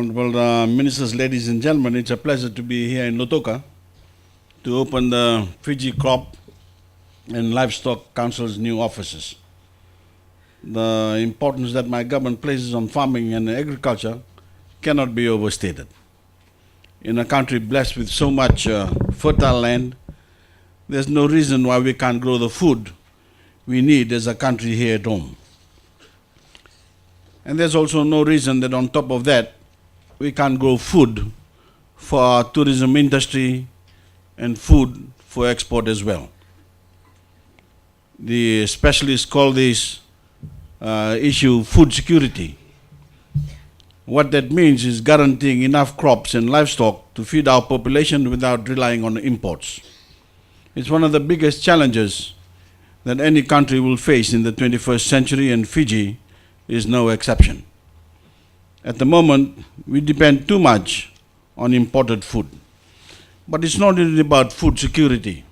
Honorable Ministers, ladies and gentlemen, it's a pleasure to be here in Lautoka to open the Fiji Crop and Livestock Council's new offices. The importance that my government places on farming and agriculture cannot be overstated. In a country blessed with so much fertile land, there's no reason why we can't grow the food we need as a country here at home. And there's also no reason that on top of that, we can't grow food for our tourism industry and food for export as well. The specialists call this issue food security. What that means is guaranteeing enough crops and livestock to feed our population without relying on imports. It's one of the biggest challenges that any country will face in the 21st century, and Fiji is no exception. At the moment, we depend too much on imported food. But it's not only about food security.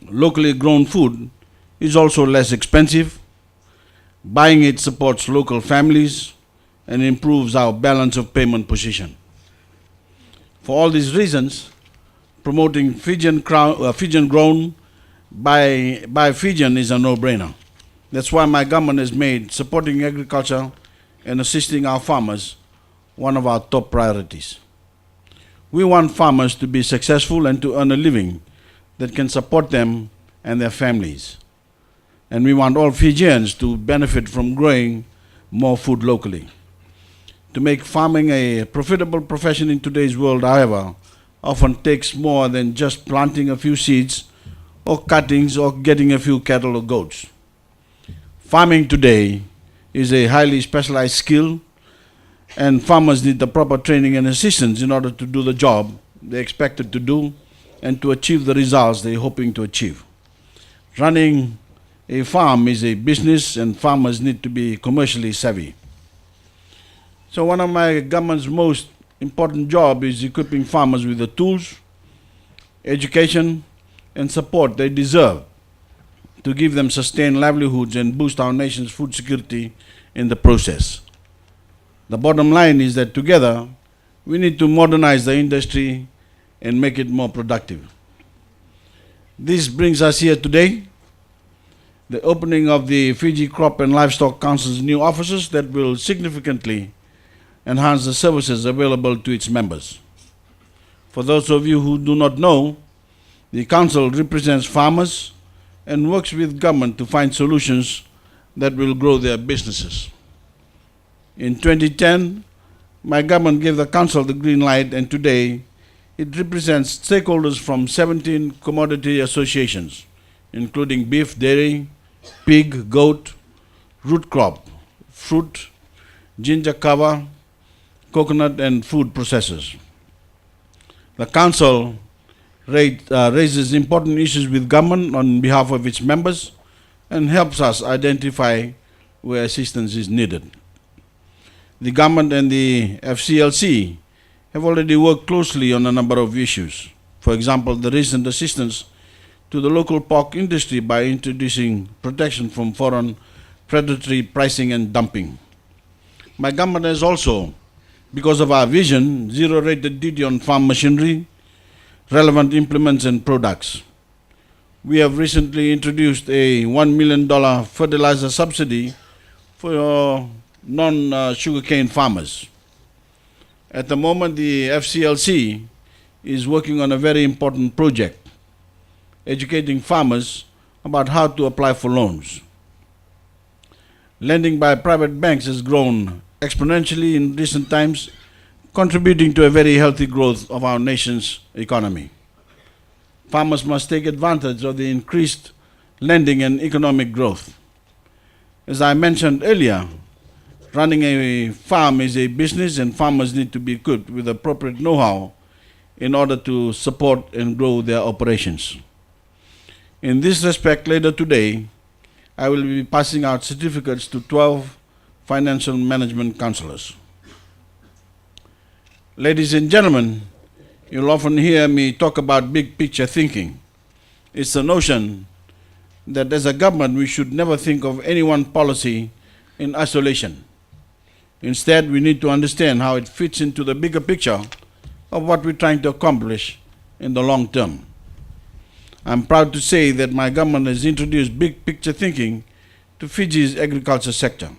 Locally grown food is also less expensive. Buying it supports local families and improves our balance of payment position. For all these reasons, promoting Fijian grown by Fijian is a no-brainer. That's why my government has made supporting agriculture and assisting our farmers one of our top priorities. We want farmers to be successful and to earn a living that can support them and their families. And we want all Fijians to benefit from growing more food locally. To make farming a profitable profession in today's world, however, often takes more than just planting a few seeds or cuttings or getting a few cattle or goats. Farming today is a highly specialized skill, and farmers need the proper training and assistance in order to do the job they're expected to do and to achieve the results they're hoping to achieve. Running a farm is a business, and farmers need to be commercially savvy. So one of my government's most important jobs is equipping farmers with the tools, education, and support they deserve to give them sustained livelihoods and boost our nation's food security in the process. The bottom line is that together, we need to modernize the industry and make it more productive. This brings us here today, the opening of the Fiji Crop and Livestock Council's new offices that will significantly enhance the services available to its members. For those of you who do not know, the Council represents farmers and works with government to find solutions that will grow their businesses. In 2010, my government gave the Council the green light, and today it represents stakeholders from 17 commodity associations, including beef, dairy, pig, goat, root crop, fruit, ginger cover, coconut, and food processors. The Council raises important issues with government on behalf of its members and helps us identify where assistance is needed. The government and the FCLC have already worked closely on a number of issues. For example, the recent assistance to the local pork industry by introducing protection from foreign predatory pricing and dumping. My government has also, because of our vision, zero-rated duty on farm machinery, relevant implements and products. We have recently introduced a $1 million fertilizer subsidy for non-sugarcane farmers. At the moment, the FCLC is working on a very important project, educating farmers about how to apply for loans. Lending by private banks has grown exponentially in recent times, contributing to a very healthy growth of our nation's economy. Farmers must take advantage of the increased lending and economic growth. As I mentioned earlier, running a farm is a business, and farmers need to be equipped with appropriate know-how in order to support and grow their operations. In this respect, later today, I will be passing out certificates to 12 financial management counselors. Ladies and gentlemen, you'll often hear me talk about big picture thinking. It's the notion that as a government we should never think of any one policy in isolation. Instead, we need to understand how it fits into the bigger picture of what we're trying to accomplish in the long term. I'm proud to say that my government has introduced big picture thinking to Fiji's agriculture sector.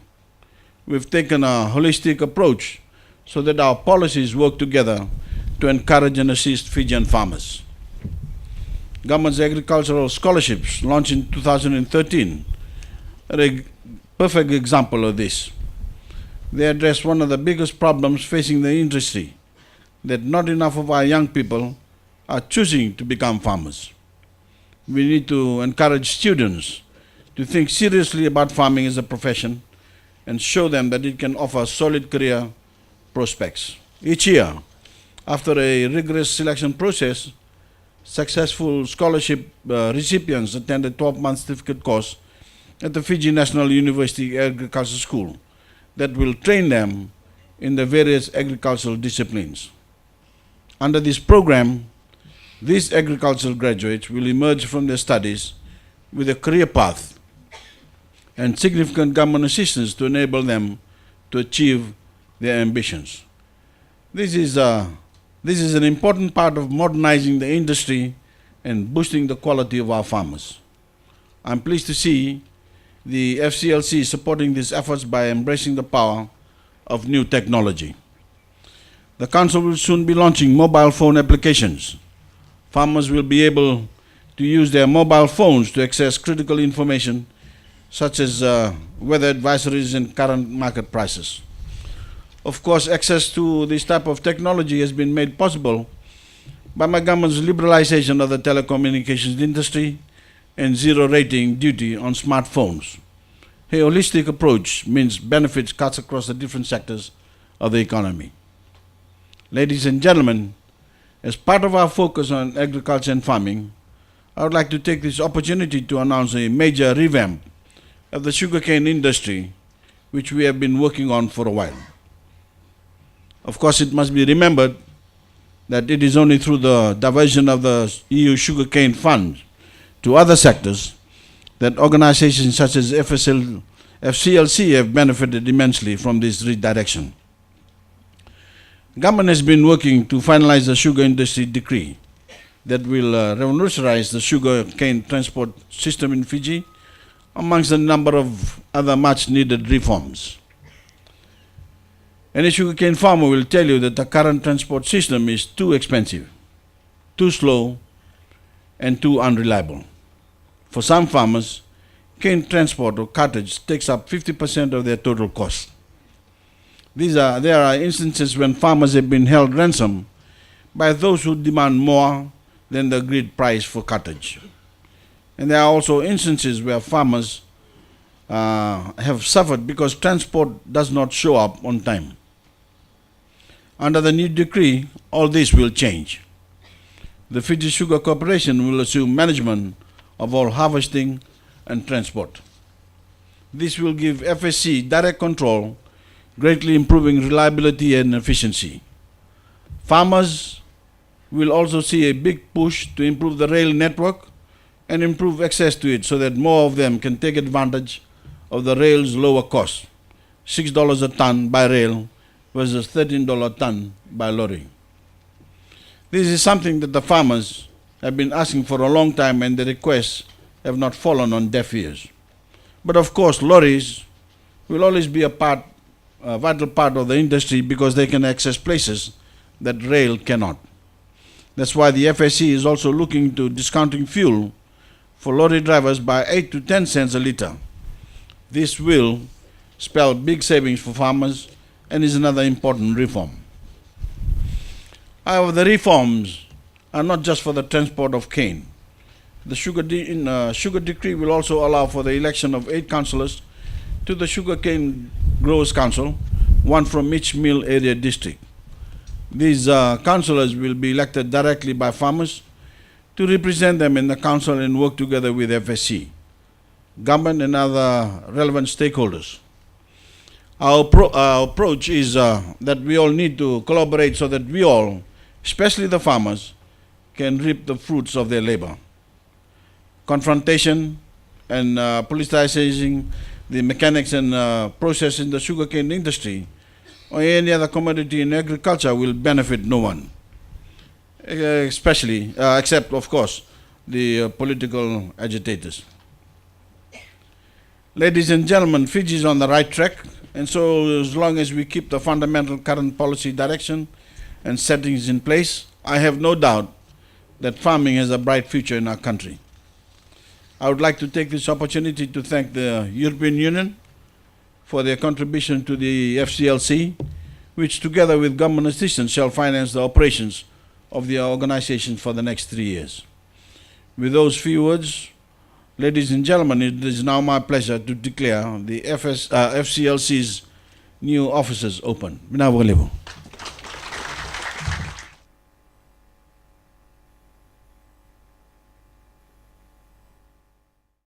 We've taken a holistic approach so that our policies work together to encourage and assist Fijian farmers. Government's agricultural scholarships, launched in 2013, are a perfect example of this. They address one of the biggest problems facing the industry, that not enough of our young people are choosing to become farmers. We need to encourage students to think seriously about farming as a profession and show them that it can offer solid career prospects. Each year, after a rigorous selection process, successful scholarship recipients attend a 12-month certificate course at the Fiji National University Agriculture School that will train them in the various agricultural disciplines. Under this program, these agricultural graduates will emerge from their studies with a career path and significant government assistance to enable them to achieve their ambitions. This is an important part of modernizing the industry and boosting the quality of our farmers. I'm pleased to see the FCLC supporting these efforts by embracing the power of new technology. The Council will soon be launching mobile phone applications. Farmers will be able to use their mobile phones to access critical information such as weather advisories and current market prices. Of course, access to this type of technology has been made possible by my government's liberalization of the telecommunications industry and zero rating duty on smartphones. A holistic approach means benefits cuts across the different sectors of the economy. Ladies and gentlemen, as part of our focus on agriculture and farming, I would like to take this opportunity to announce a major revamp of the sugarcane industry, which we have been working on for a while. Of course, it must be remembered that it is only through the diversion of the EU sugarcane fund to other sectors that organizations such as FCLC have benefited immensely from this redirection. Government has been working to finalize the sugar industry decree that will revolutionize the sugar cane transport system in Fiji, amongst a number of other much needed reforms. Any sugarcane farmer will tell you that the current transport system is too expensive, too slow, and too unreliable. For some farmers, cane transport or cartage takes up 50% of their total cost. There are instances when farmers have been held ransom by those who demand more than the agreed price for cartage. And there are also instances where farmers have suffered because transport does not show up on time. Under the new decree, all this will change. The Fiji Sugar Corporation will assume management of all harvesting and transport. This will give FSC direct control, greatly improving reliability and efficiency. Farmers will also see a big push to improve the rail network and improve access to it so that more of them can take advantage of the rail's lower cost, $6 a ton by rail versus $13 a ton by lorry. This is something that the farmers have been asking for a long time, and the requests have not fallen on deaf ears. But of course, lorries will always be a vital part of the industry because they can access places that rail cannot. That's why the FSC is also looking into discounting fuel for lorry drivers by 8 to 10 cents a liter. This will spell big savings for farmers and is another important reform. However, the reforms are not just for the transport of cane. The sugar decree will also allow for the election of 8 councillors to the Sugarcane Growers Council, one from each mill area district. These councillors will be elected directly by farmers to represent them in the council and work together with FSC, government and other relevant stakeholders. Our approach is that we all need to collaborate so that we all, especially the farmers, can reap the fruits of their labor. Confrontation and politicizing the mechanics and process in the sugarcane industry or any other commodity in agriculture will benefit no one, especially, except of course, the political agitators. Ladies and gentlemen, Fiji is on the right track, and so as long as we keep the fundamental current policy direction and settings in place, I have no doubt that farming has a bright future in our country. I would like to take this opportunity to thank the European Union for their contribution to the FCLC, which together with government assistance shall finance the operations of the organization for the next 3 years. With those few words, ladies and gentlemen, it is now my pleasure to declare the FCLC's new offices open. Mina Voreqe.